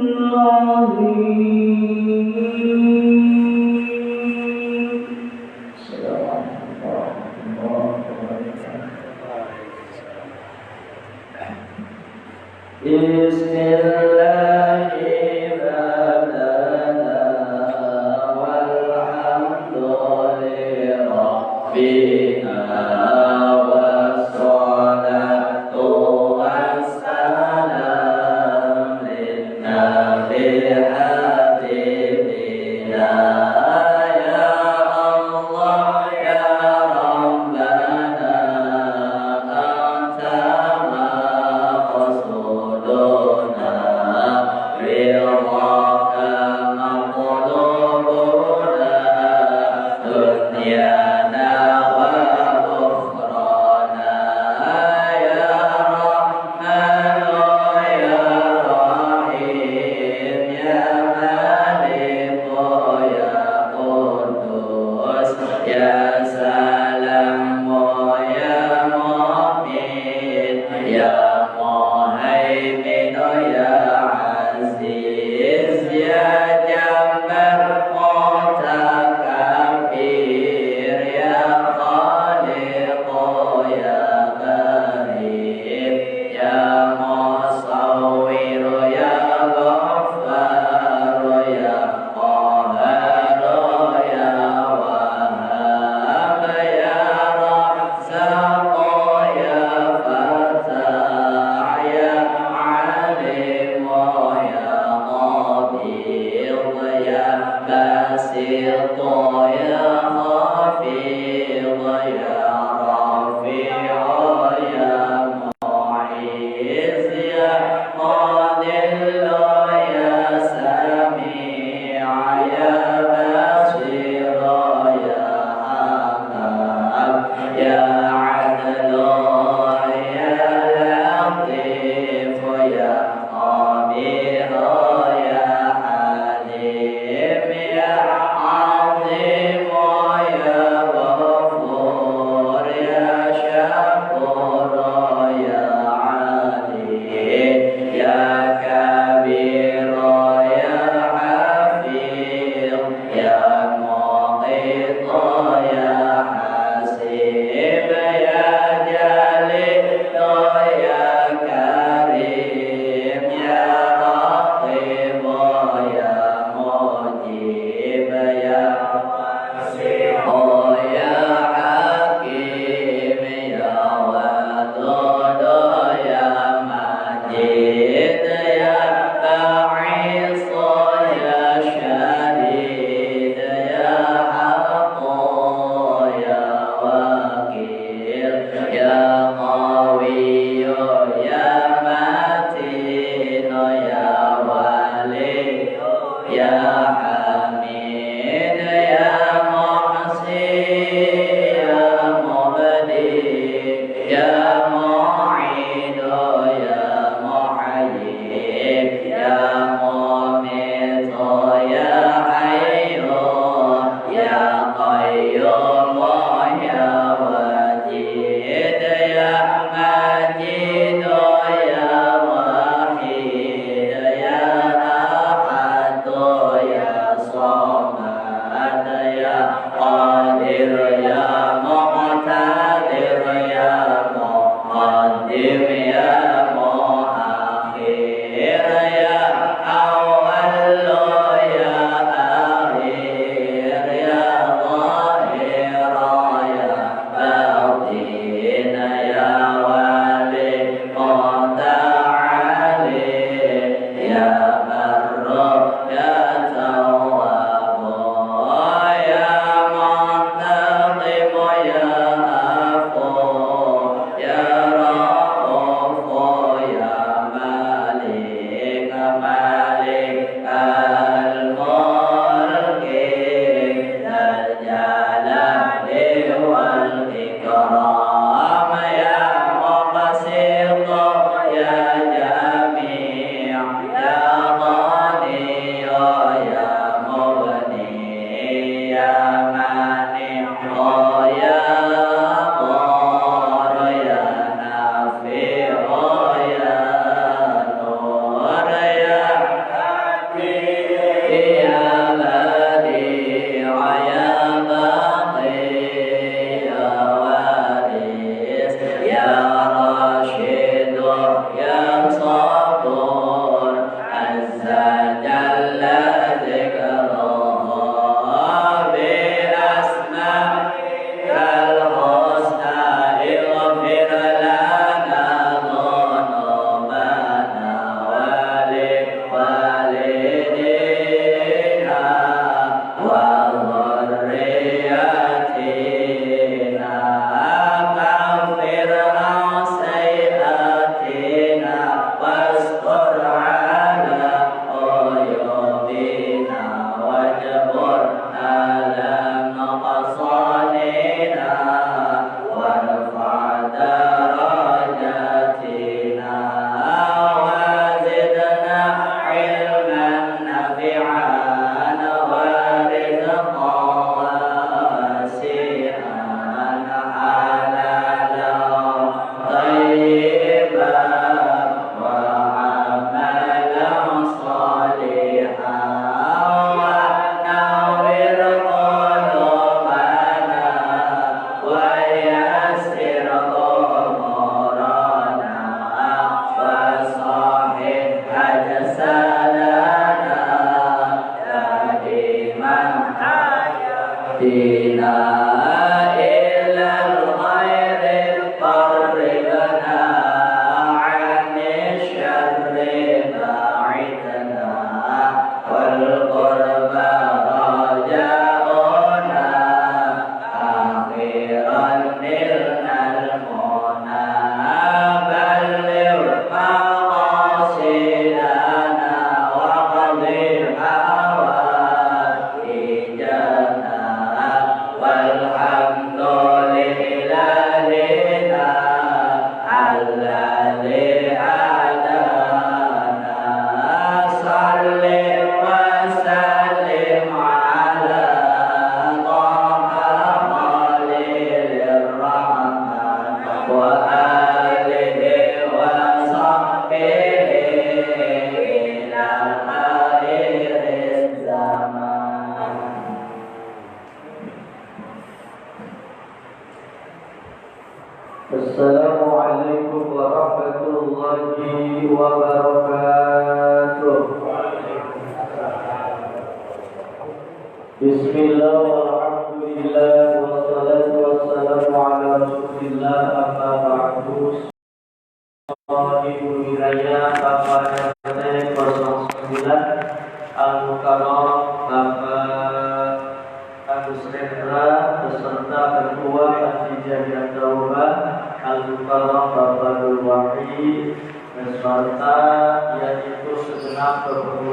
Ya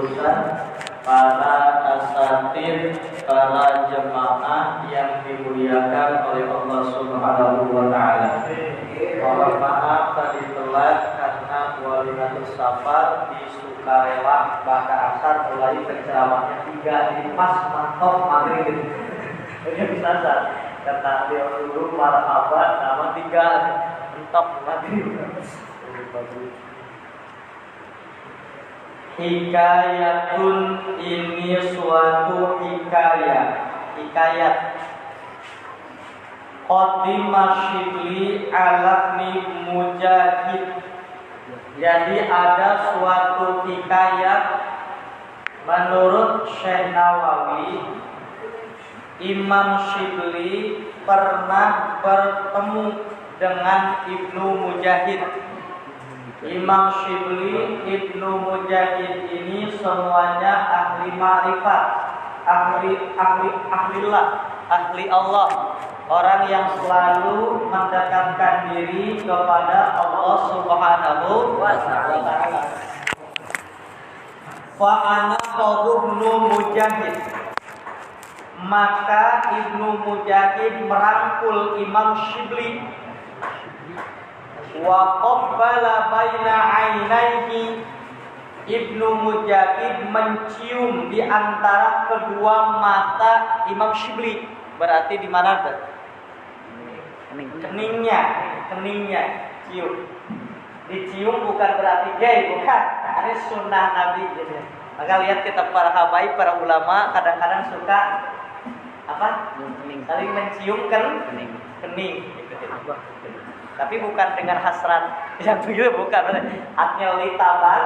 utusan, para asatid, para jemaah yang dimuliakan oleh Allah Subhanahu wa Ta'ala. Mohon maaf tadi telat karena walidatul safar di sukarela Baka Asar mulai penceramahnya 3 di pas mantap maghrib. Ini bisa karena dia dulu marhaban nama 3 mantap maghrib. Hikayatun, ini suatu hikayat Qadimah Syibli Alabni Mujahid. Jadi ada suatu hikayat menurut Syekh Nawawi, Imam Syibli pernah bertemu dengan Ibnu Mujahid. Imam Syibli, Ibnu Mujahid ini semuanya ahli ma'rifat, ahli Allah, orang yang selalu mendekatkan diri kepada Allah Subhanahu wa Ta'ala. Fa ana Ibnu Mujahid, maka Ibnu Mujahid merangkul Imam Syibli. Wa qabbala baina ainaihi, Ibnu Mujahid mencium di antara kedua mata Imam Syibli. Berarti di mana tuh? Keningnya cium. Dicium bukan berarti gay, bukan. Ini sunnah Nabi gitu. Maka lihat kita para habaib, para ulama kadang-kadang suka apa? Saling mencium kening. Tapi bukan dengan hasrat yang begitu, bukan. Haknya litabar.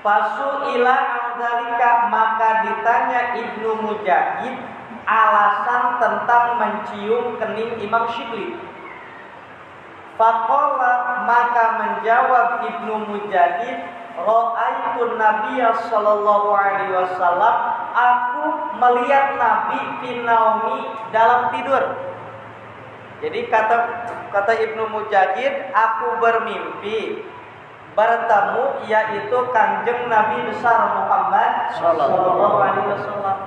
Fasu'ila amdalika, maka ditanya Ibnu Mujahid alasan tentang mencium kening Imam Syibli. Faqala, maka menjawab Ibnu Mujahid, ra'aitun Nabiyya sallallahu alaihi wasallam, aku melihat Nabi finaumi, dalam tidur. Jadi kata Ibnu Mujahid, aku bermimpi bertemu yaitu Kanjeng Nabi besar Muhammad sallallahu alaihi wasallam.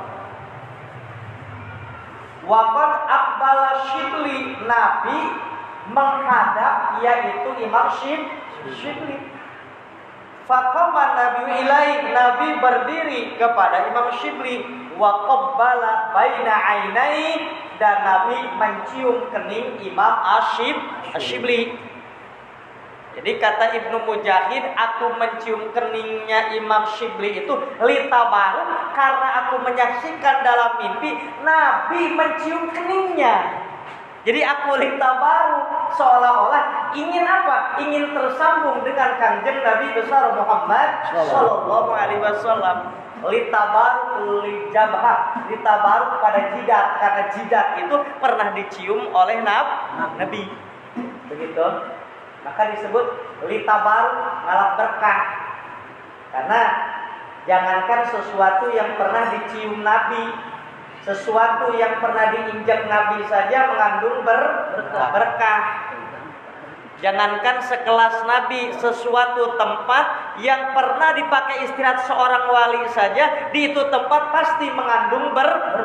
Waqad aqbala Syibli, Nabi menghadap yaitu Imam Syibli. Faqama Nabi ilaih, Nabi berdiri kepada Imam Syibli. Wa qabbala baina ainai, dan Nabi mencium kening Imam Syibli. Jadi kata Ibnu Mujahid, aku mencium keningnya Imam Syibli itu litabaru, karena aku menyaksikan dalam mimpi Nabi mencium keningnya. Jadi aku litabaru, seolah-olah ingin apa? Ingin tersambung dengan Kanjeng Nabi besar Muhammad sallallahu alaihi wasallam. Litabaru lijabhah, litabaru pada jidat, karena jidat itu pernah dicium oleh Nabi. Begitu. Maka disebut litabaru, ngalap berkah. Karena jangankan sesuatu yang pernah dicium Nabi, sesuatu yang pernah diinjak Nabi saja mengandung berkah. Jangankan sekelas Nabi, sesuatu tempat yang pernah dipakai istirahat seorang wali saja, di itu tempat pasti mengandung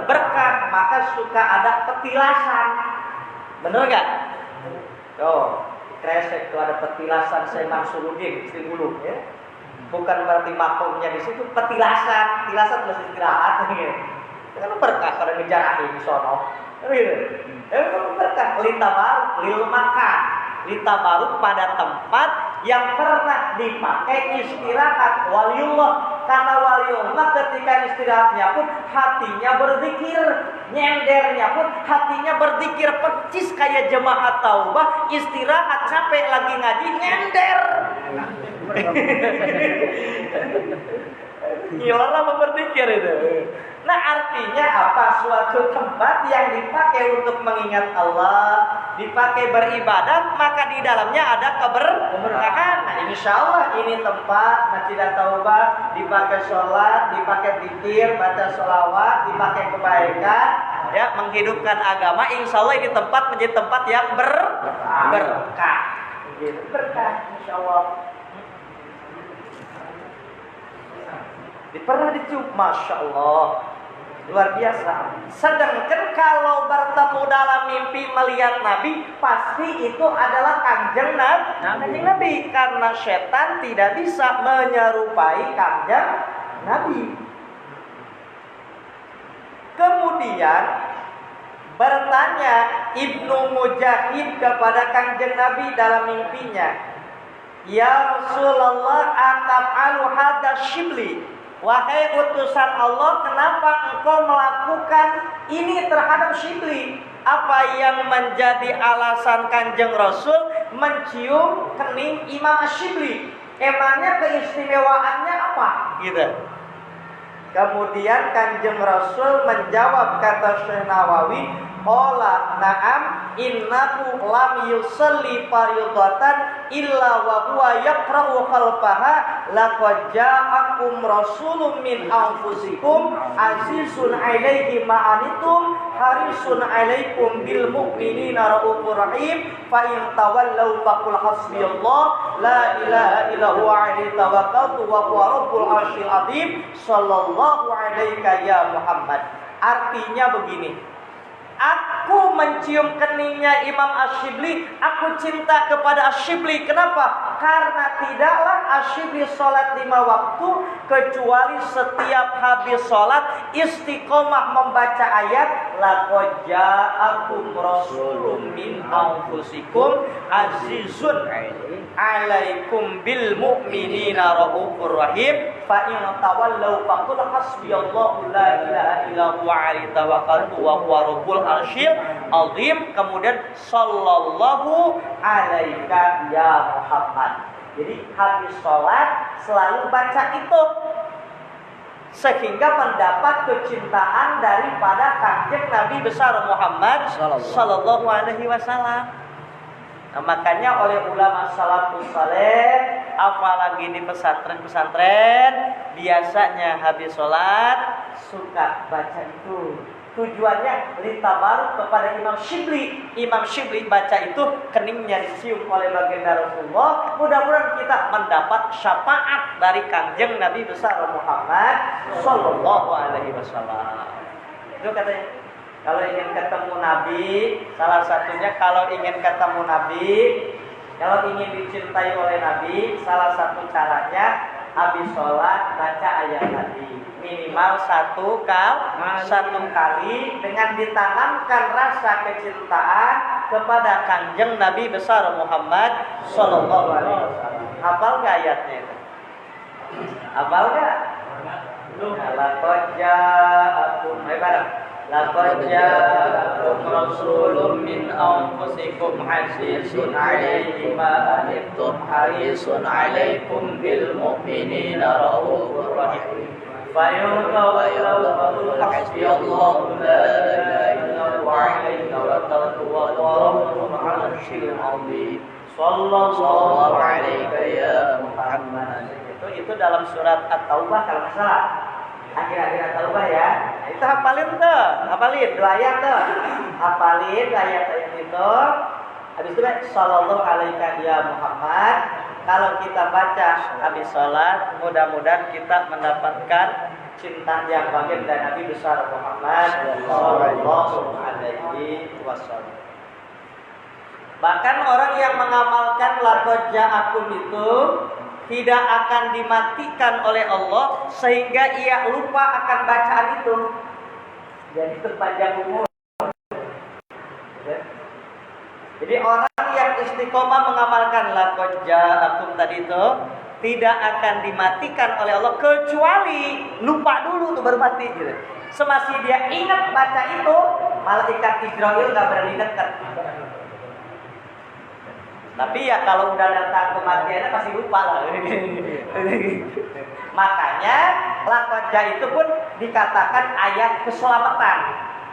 berkah. Maka suka ada petilasan. Bener gak? Kresek itu ada petilasan Syekh Mansuruddin Sri Ulu, ya. Bukan berarti makomnya di situ, petilasan terus istirahat gitu. Kan berkah kalau ngejarahin di sono. Gitu. Berkah litabaru lil makan. Litabaru pada tempat yang pernah dipakai istirahat waliullah. Karena waliullah ketika istirahatnya pun hatinya berzikir, nyendernya pun hatinya berzikir, percis kayak jemaah taubah, istirahat capek lagi ngaji nyender. Gila berzikir itu. Nah artinya apa? Suatu tempat yang dipakai untuk mengingat Allah, dipakai beribadat, maka di dalamnya ada keberkahan. Nah insya Allah ini tempat Masjid Taubah, dipakai sholat, dipakai zikir, baca sholawat, dipakai kebaikan, ya menghidupkan agama. Insya Allah ini tempat menjadi tempat yang berkah. Gitu. Berkah, insya Allah. Pernah dicium, masya Allah, luar biasa. Sedangkan kalau bertemu dalam mimpi melihat Nabi, pasti itu adalah kanjeng Nabi, karena setan tidak bisa menyerupai kanjeng Nabi. Kemudian bertanya Ibnu Mujahid kepada kanjeng Nabi dalam mimpinya, ya Rasulullah, ataf'alu hadza shibli, wahai utusan Allah, kenapa engkau melakukan ini terhadap Shibli? Apa yang menjadi alasan kanjeng Rasul mencium kening Imam Shibli? Emangnya keistimewaannya apa? Gitu. Kemudian kanjeng Rasul menjawab, kata Syekh Nawawi, qala na'am innahu lam yusalli fardhatan illa wa huwa yaqra'u khalfaha laqad ja'akum rasulun min anfusikum azizun 'alaihi ma anitum harisun 'alaikum bil mu'minina raufur rahim fa in tawallaw faqul hasbiyallah la ilaha illa huwa 'alaihi tawakkaltu wa huwa rabbul 'arsyil 'azim sallallahu 'alaika ya Muhammad. Artinya begini, aku mencium keningnya Imam Ash-Shibli, aku cinta kepada Ash-Shibli. Kenapa? Karena tidaklah Ash-Shibli sholat 5 waktu kecuali setiap habis sholat istiqomah membaca ayat laqad ja'akum rasulun min anfusikum azizun 'alaikum bil mu'minina raufur rahim fa in tawallaw faqul hasbiyallahu la ilaha illa huwa 'alaihi tawakkaltu wa huwa rabbul arsyil azim. Kemudian sallallahu alaika ya Muhammad. Jadi habis sholat selalu baca itu, sehingga mendapat kecintaan daripada kanjeng Nabi besar Muhammad sallallahu alaihi wasallam. Nah, makanya oleh ulama salafus saleh, apalagi di pesantren-pesantren, biasanya habis sholat suka baca itu. Tujuannya litabaruk kepada Imam Shibli. Imam Shibli baca itu keningnya dicium oleh baginda Rasulullah. Mudah-mudahan kita mendapat syafaat dari kanjeng Nabi besar Muhammad sallallahu alaihi wasallam. Itu katanya. Kalau ingin ketemu Nabi, salah satunya kalau ingin ketemu Nabi, kalau ingin dicintai oleh Nabi, salah satu caranya habis sholat baca ayat Nabi minimal satu kali dengan ditanamkan rasa kecintaan kepada kanjeng Nabi besar Muhammad sallallahu alaihi wasallam. Hafal nggak ayatnya itu? Hafal nggak? Laqad ja'akum laqad ja'akum rasulun min anfusikum azizun 'alaihi ma anittum harisun 'alaikum bil mu'minina raufur rahim. Fa in tawallaw hasbiyallahu la ilaha illa huwa 'alaihi tawakkaltu wa huwa rabbul 'arsyil 'azim. Sallallahu 'alaika ya Muhammad. Itu dalam surat At-Taubah kalau nggak salah. Akhir-akhir At-Taubah ya. Itu hafalin tuh, hafalin dua ayat tuh. Hafalin ayat-ayat itu. Habis itu sallallahu alaika ya Muhammad. Kalau kita baca habis sholat, mudah-mudahan kita mendapatkan cinta yang bagian dari Nabi besar Muhammad sallallahu alaihi wasallam. Bahkan orang yang mengamalkan laqad ja'akum itu tidak akan dimatikan oleh Allah sehingga ia lupa akan bacaan itu. Jadi terpanjang umur. Jadi orang yang istiqomah mengamalkan laqad ja'akum tadi itu tidak akan dimatikan oleh Allah kecuali lupa dulu tuh baru mati gitu. Semasi dia ingat baca itu, malaikat Israil enggak berani dekat. Tapi ya kalau udah datang kematiannya pasti lupa lah. Makanya laqad ja itu pun dikatakan ayat keselamatan.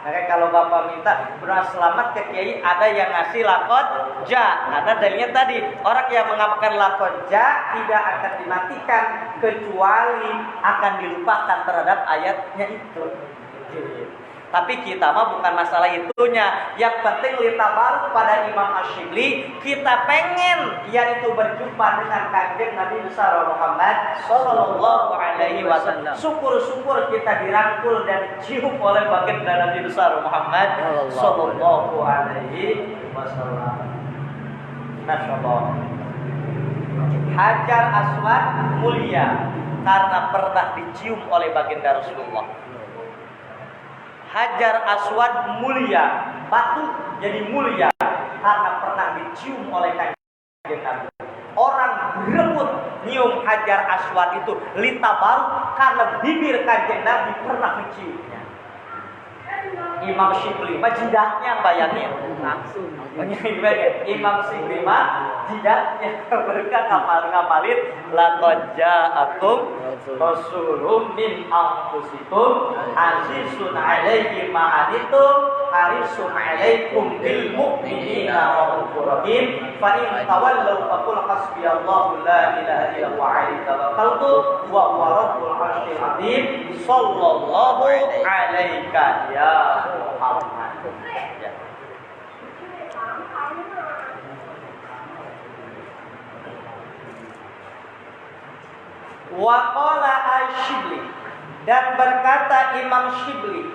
Makanya kalau Bapak minta benar selamat ke kiai, ada yang ngasih laqad ja. Karena dalilnya tadi, orang yang mengamalkan laqad ja tidak akan dimatikan kecuali akan dilupakan terhadap ayatnya itu. Tapi kita mah bukan masalah itunya. Yang penting litabaruk pada Imam Asyibli, kita pengen yaitu berjumpa dengan kanjeng Nabi besar Muhammad sallallahu alaihi wasallam. Syukur-syukur kita dirangkul dan dicium oleh baginda Nabi besar Muhammad sallallahu alaihi wasallam. Masyaallah. Hajar Aswad mulia karena pernah dicium oleh baginda Rasulullah. Hajar Aswad mulia, batu jadi mulia karena pernah dicium oleh kanjeng Nabi. Orang berebut nyium Hajar Aswad itu litabaruk karena bibir kanjeng Nabi pernah menciumnya. Imam Syibli mah jidatnya bayangin langsung. Imam Syibli mah jidatnya berkah ngapalin laqad ja'akum rasulun min anfusikum azizun 'alaihi ma anittum harisun 'alaikum bil mu'minina raufur rahim fa in tawallaw faqul hasbiyallahu la ilaha illa huwa 'alaihi tawakkaltu wa huwa rabbul 'arsyil 'azim sallallahu 'alaika ya Muhammad. Ya. Wa qala Asy-Syibli, dan berkata Imam Syibli,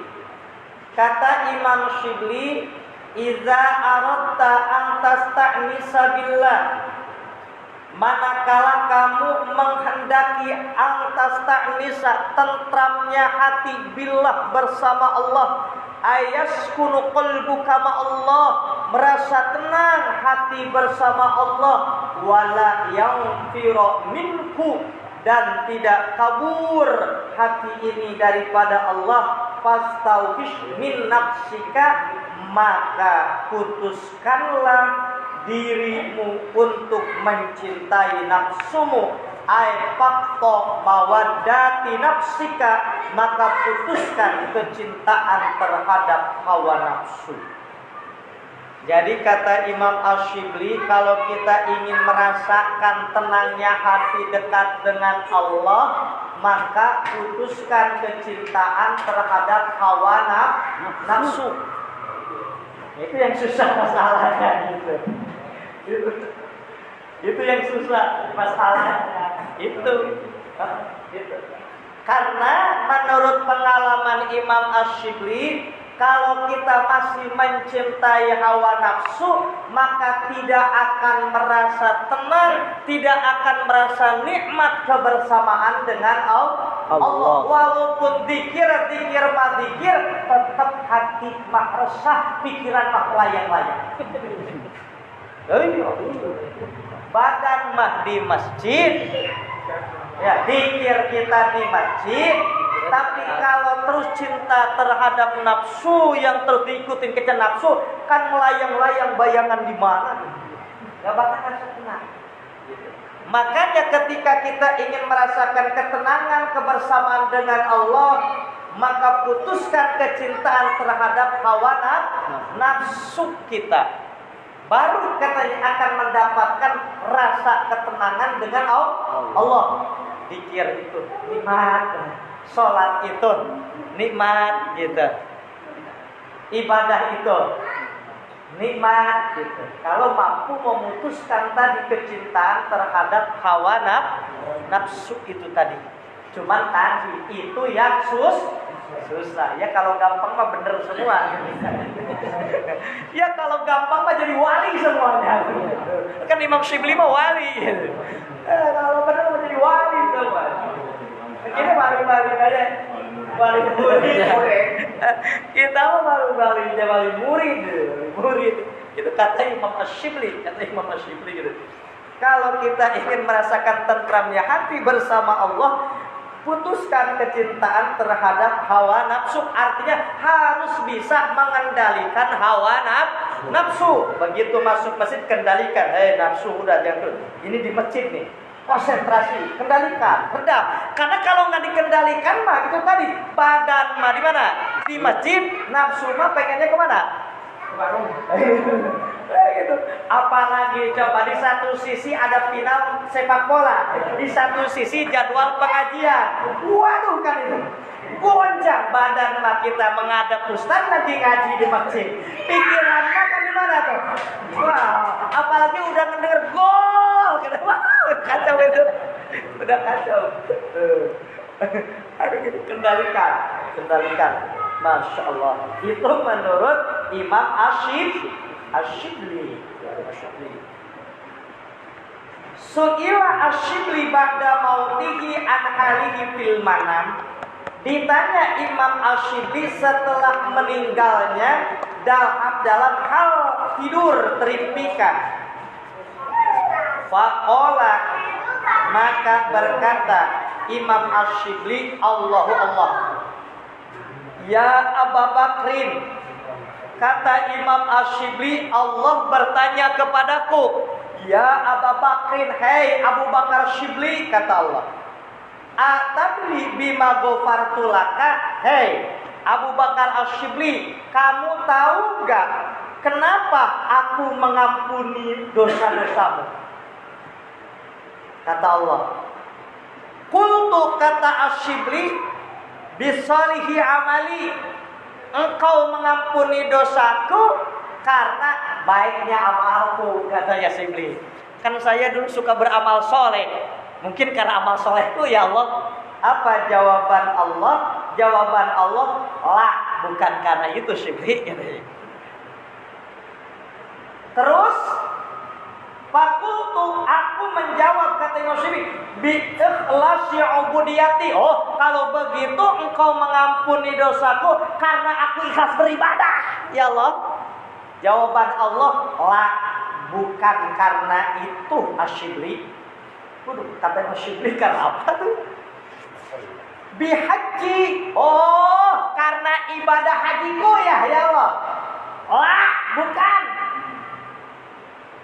kata Imam Syibli, idza aradta an tasta'nisa billah, manakala kamu menghendaki an tasta'nisa, tentramnya hati billah bersama Allah, ayaskunu qalbuka ma Allah, merasa tenang hati bersama Allah, wala yanfira minku, dan tidak kabur hati ini daripada Allah, fastaufish min nafsika, maka putuskanlah dirimu untuk mencintai nafsumu, ai fakto mawaddati nafsika, maka putuskan kecintaan terhadap hawa nafsu. Jadi kata Imam Asy-Syibli, kalau kita ingin merasakan tenangnya hati dekat dengan Allah, maka putuskan kecintaan terhadap hawa nafsu. Itu yang susah masalahnya gitu. Itu yang susah masalahnya. Itu. Karena menurut pengalaman Imam Asy-Syibli, kalau kita masih mencintai hawa nafsu, maka tidak akan merasa tenang, tidak akan merasa nikmat kebersamaan dengan Allah. Walaupun zikir tetap hati mah resah, pikiran mah layang-layang. Badan mah di masjid, ya zikir kita di masjid. Tapi kalau terus cinta terhadap nafsu yang terus diikutin kejar nafsu, kan melayang-layang bayangan di mana? Gak bakal rasa tenang. Makanya ketika kita ingin merasakan ketenangan kebersamaan dengan Allah, maka putuskan kecintaan terhadap hawa nafsu kita. Baru katanya akan mendapatkan rasa ketenangan dengan Allah. Zikir itu nikmat. Sholat itu nikmat gitu, ibadah itu nikmat gitu. Kalau mampu memutuskan tadi kecintaan terhadap hawa nafsu itu tadi. Cuman tadi itu yang susah. Ya kalau gampang mah bener semua. Ya kalau gampang mah jadi wali semuanya. Kan Imam Syibli mah wali. Kalau bener mah jadi wali semua. Ini baru-baru aja, baru murid. Kita mah baru-baru murid. Itu kata Imam Asy-Syibli, gitu. Kalau kita ingin merasakan tentramnya hati bersama Allah, putuskan kecintaan terhadap hawa nafsu. Artinya harus bisa mengendalikan hawa nafsu. Begitu masuk masjid, kendalikan. Nafsu udah jangan. Ini di masjid nih. Konsentrasi, kendalikan, redam. Karena kalau nggak dikendalikan mah itu tadi badan mah di mana? Di masjid, nafsu mah pengennya kemana? Ke warung. Gitu. Apalagi coba di satu sisi ada final sepak bola, di satu sisi jadwal pengajian. Waduh kan itu. Gonjang badan mah kita menghadap ustaz lagi ngaji di masjid. Pikiran mah kan di mana tuh? Wah, apalagi udah ngedenger gol. Wah, kacau itu. Udah kacau. Harus kendalikan. Masya Allah. Itu menurut Imam Ash-Shibli. Su'ila Ash-Shibli ba'da mautihi an halihi fil manam. Ditanya Imam Ash-Shibli setelah meninggalnya dalam hal tidur terimpikan. Faqala, maka berkata Imam Ash-Shibli, Allahu Allah. Ya Abu Bakrin, kata Imam Ash-Shibli, Allah bertanya kepadaku, ya Abu Bakrin, hei Abu Bakar Shibli, kata Allah. Atadri bima ghafartu laka, hei Abu Bakar Ash-Shibli, kamu tahu enggak kenapa aku mengampuni dosa-dosamu? Kata Allah. Qultu, kata Ash-Shibli, bisalihi amali, engkau mengampuni dosaku karena baiknya amalku, katanya Shibli. Kan saya dulu suka beramal soleh. Mungkin karena amal solehku ya Allah. Apa jawaban Allah? Jawaban Allah, lah, bukan karena itu Shibli. Terus fakultu, aku menjawab, kata Imam Shibli, bi-ikhlasi ubudiyati. Oh, kalau begitu engkau mengampuni dosaku karena aku ikhlas beribadah, ya Allah. Jawaban Allah, lah, bukan karena itu Ash-Shibli. Kata Ash-Shibli, karena apa tuh? Bihaji. Oh, karena ibadah hajiku ya Allah. Lah, bukan.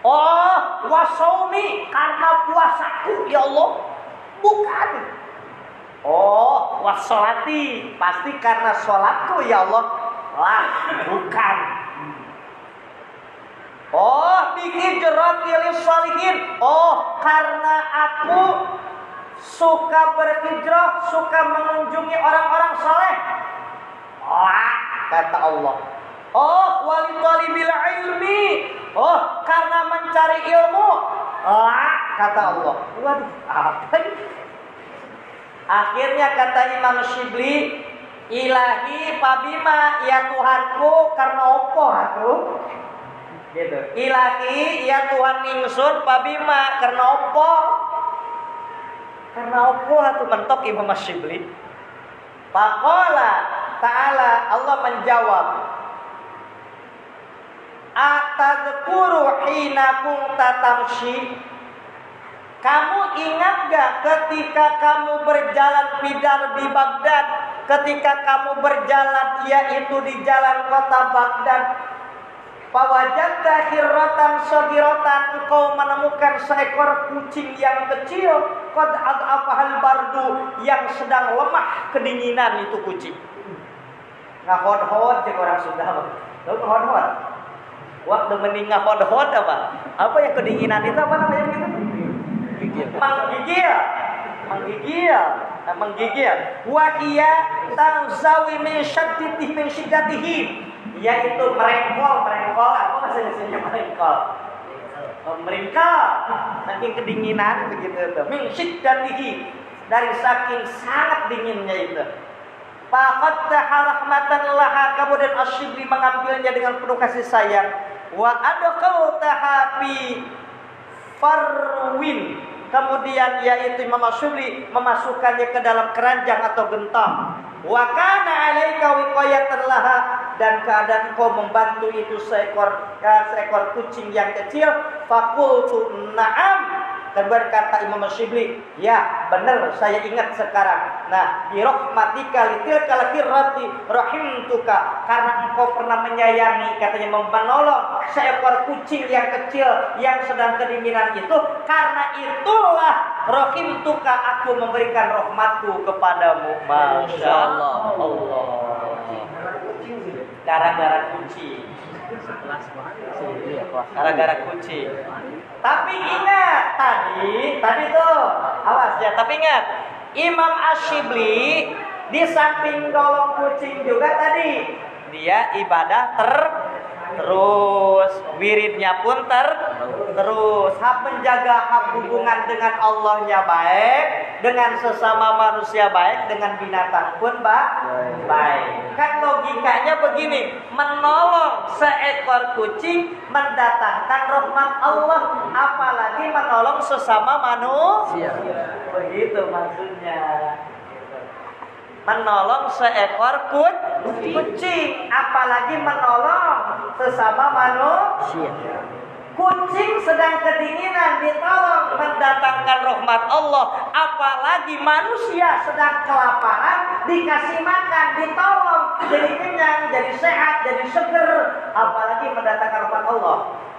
Oh, wasaumi, karena puasaku ya Allah. Bukan. Oh, washolati, pasti karena sholatku ya Allah. Lah, bukan. Oh, bihijrati lisholihin. Oh, karena aku suka berhijrah, suka mengunjungi orang-orang saleh. Lah, kata Allah. Oh, wali talibil ilmi. Oh, karena mencari ilmu. Ah, kata Allah. Waduh, apa ini? Akhirnya kata Imam Shibli, ilahi pabima, ya Tuhanku, karena opo aku? Gitu. Ilahi, ya Tuhan ingsun, pabima, karena opo? Karena opo aku mentok Imam Shibli. Faqala ta'ala, Allah menjawab, atadzkuru hina kunta tamshi. Kamu ingat gak ketika kamu berjalan di Baghdad, ketika kamu berjalan yaitu di jalan kota Baghdad, fawajadta hirratan sagiratan, engkau menemukan seekor kucing yang kecil, qad ad'afahal bardu, yang sedang lemah kedinginan itu kucing. Ngahod-hod jeung orang Sunda. Tahu ngahod-hod? Waktu meninggal hod-hod apa? Apa yang kedinginan itu apa namanya gitu? Menggigil. Wahia tangzawi min syiddatihi, yaitu merengkol apa bahasanya merengkol? Meringkal, saking kedinginan begitu itu. Min syiddatihi, dari saking sangat dinginnya itu. Faqattaha rahmatan laha, kemudian Ash-Shibli mengambilnya dengan penuh kasih sayang. Wa adqaltaha fi farwin, kemudian yaitu Imam Ash-Shibli memasukkannya ke dalam keranjang atau gentong. Wa kana 'alaika wiqayatan laha, dan keadaan kau membantu itu seekor kucing yang kecil. Faqultu na'am, dan berkata Imam Ash-Shibli, ya benar, saya ingat sekarang. Nah, bi rahmatika litilkal hirrati rahimtuka, karena engkau pernah menyayangi, katanya menolong seekor kucing yang kecil yang sedang kedinginan itu, karena itulah rahimtuka, aku memberikan rahmatku kepadamu. Masya Allah. Gara-gara kucing. Gara-gara kucing. Tapi ingat tadi tuh, awas ya. Tapi ingat, Imam Ash-Shibli di samping golong kucing juga tadi, dia ibadah terus, wiridnya pun terus, menjaga hak hubungan dengan Allahnya baik, dengan sesama manusia baik, dengan binatang pun baik. Kan logikanya begini, menolong seekor kucing mendatangkan rahmat Allah, apalagi menolong sesama manusia. Begitu maksudnya. Menolong seekor kucing, apalagi menolong sesama manusia. Kucing sedang kedinginan, ditolong mendatangkan rahmat Allah, apalagi manusia sedang kelaparan, dikasih makan, ditolong jadi kenyang, jadi sehat, jadi seger, apalagi mendatangkan rahmat Allah.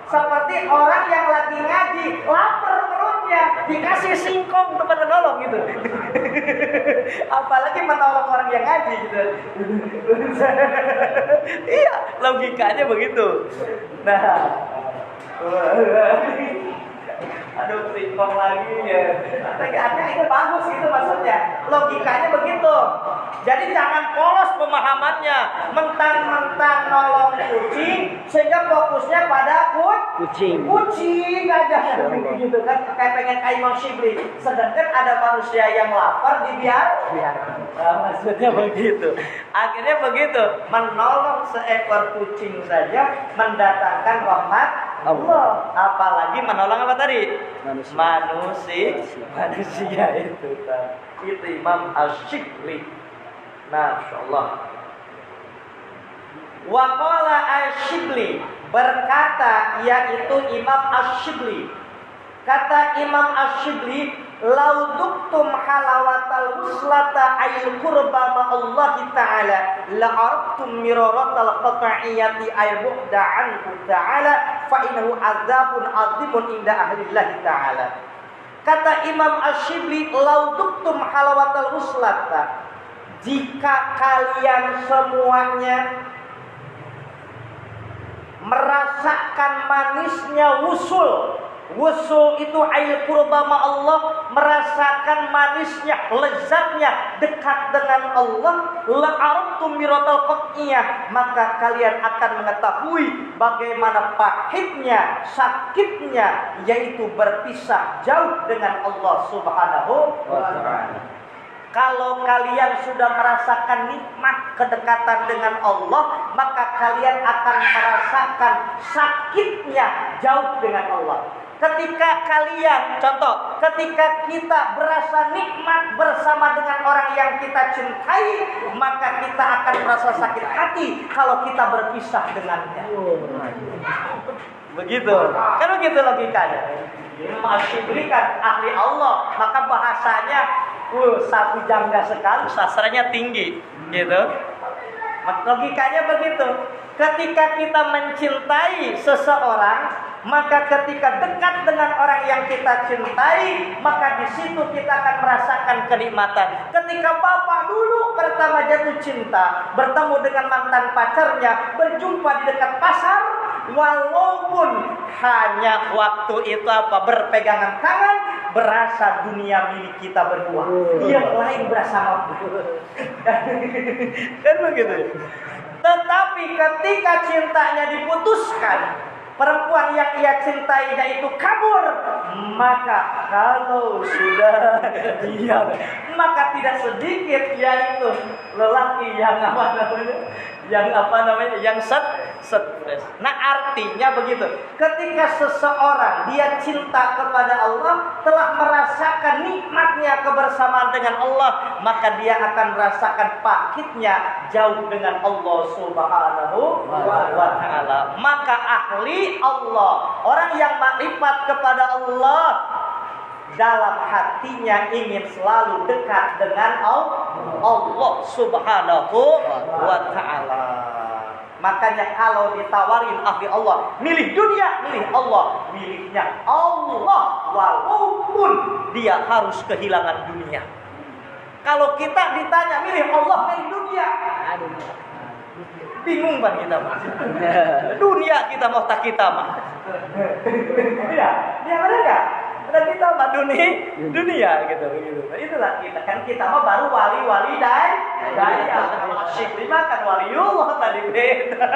Seperti orang yang lagi ngaji, lapar perutnya, dikasih singkong untuk menolong gitu. Apalagi menolong orang yang ngaji gitu. Iya, logikanya begitu. Nah, aduh, singkong lagi ya. Artinya itu bagus gitu maksudnya. Logikanya begitu. Jadi jangan polos pemahamannya, mentang-mentang nolong kucing sehingga fokusnya pada kucing aja gitu kan, kayak pengen kayak Imam Shibli. Sedangkan ada manusia yang lapar dibiarkan. Nah, maksudnya begitu. Akhirnya begitu, menolong seekor kucing saja mendatangkan rahmat Allah, apalagi menolong apa tadi? Manusia itu. Itu Imam Ash-Shibli. Masya Allah. Wa qala Ash-Shibli, berkata yaitu Imam Ash-Shibli. Kata Imam Ash-Shibli, "Lau duktum halawatal wuslata ayil qurba ma Allah Ta'ala la arabtum miraratal qat'iyati ay bu'da anhu ta'ala fa innahu adzabun azimun inda ahlillahi ta'ala." Kata Imam Ash-Shibli, "Lau duktum halawatal wuslata," jika kalian semuanya merasakan manisnya wusul. Wusul itu ail qurba ma Allah, merasakan manisnya, lezatnya dekat dengan Allah. La arabtum miratal qat'iyah, maka kalian akan mengetahui bagaimana pahitnya, sakitnya, yaitu berpisah jauh dengan Allah Subhanahu wa ta'ala. Kalau kalian sudah merasakan nikmat kedekatan dengan Allah, maka kalian akan merasakan sakitnya jauh dengan Allah. Ketika kalian, contoh, ketika kita berasa nikmat bersama dengan orang yang kita cintai, maka kita akan merasa sakit hati kalau kita berpisah dengannya. Begitu, kan begitu logikanya. Masih berikan ahli Allah, maka bahasanya satu jangka sekali, sastranya tinggi, gitu. Logikanya begitu. Ketika kita mencintai seseorang, maka ketika dekat dengan orang yang kita cintai, maka di situ kita akan merasakan kenikmatan. Ketika bapak dulu pertama jatuh cinta, bertemu dengan mantan pacarnya, berjumpa di dekat pasar, walaupun hanya waktu itu berpegangan tangan, berasa dunia milik kita berdua, yang lain berasa mampu. Kan begitu. Tetapi ketika cintanya diputuskan, perempuan yang ia cintainya itu kabur, maka kalau sudah diam, maka tidak sedikit yaitu lelaki yang stres. Nah, artinya begitu. Ketika seseorang dia cinta kepada Allah, telah merasakan nikmatnya kebersamaan dengan Allah, maka dia akan merasakan pahitnya jauh dengan Allah Subhanahu wa ta'ala. Maka ahli Allah, orang yang makrifat kepada Allah, dalam hatinya ingin selalu dekat dengan Allah Subhanahu wa ta'ala. Makanya kalau ditawarin ahli Allah, milih dunia, milih Allah, miliknya Allah, walaupun dia harus kehilangan dunia. Kalau kita ditanya milih Allah, milih dunia, Bingung kan kita mah. Dunia kita mau tak kita mah. Iya, dia mana enggak? Dan kita mah dunia gitu. Nah, itulah kita kan kita mah baru wali-wali daya. Kalau Syibli mah kan waliullah tadi beda.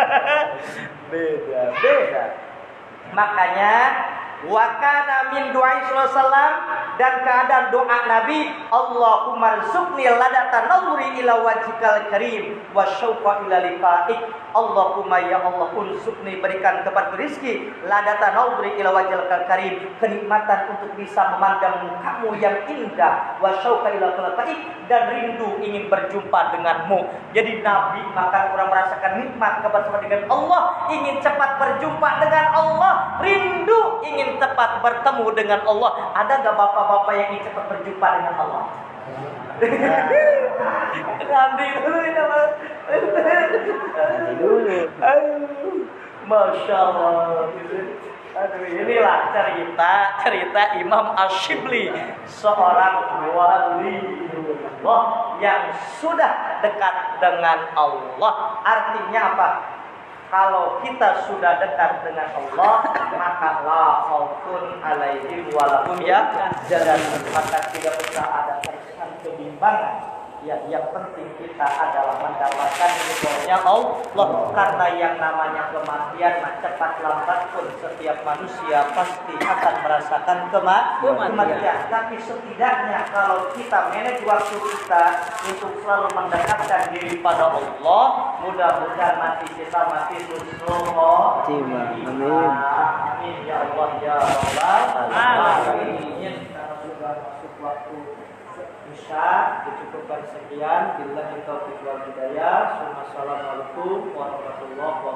Makanya wa kana min du'ai sallallahu dan keadaan doa Nabi, Allahumma rzuqni ladatan nazri ila wajhikal karim wa syauqa ila liqa'ik. Allahumma ya Allah urzuqni, berikan kepada rezeki ladatan nazri ila wajhikal karim, kenikmatan untuk bisa memandang mukamu yang indah, wa syauqa ila liqa'ik, dan rindu ingin berjumpa denganmu. Jadi Nabi maka orang merasakan nikmat bersama dengan Allah, ingin cepat berjumpa dengan Allah, rindu ingin cepat bertemu dengan Allah. Ada enggak bapak-bapak yang ingin cepat berjumpa dengan Allah? Nanti dulu ya, Mas. Nanti dulu. Masya Allah. Aduh, inilah cerita Imam Ash-Shibli, seorang wali Allah yang sudah dekat dengan Allah. Artinya apa? Kalau kita sudah dekat dengan Allah, maka la khaufun alaihim wa lahum yahzanun, maka tidak usah ada perasaan kebimbangan. Ya, yang penting kita adalah mendapatkan ridhonya Allah, karena yang namanya kematian cepat lambat pun setiap manusia pasti akan merasakan kematian. Tapi setidaknya kalau kita manage waktu kita untuk selalu mendekatkan diri pada Allah, mudah-mudahan mati kita mati husnul. Amin ya Allah ya Rabbal alamin. Karena sudah masuk waktu Isya, dicukupkan sekian. Billahi taufiq wal hidayah. Assalamualaikum warahmatullahi wabarakatuh.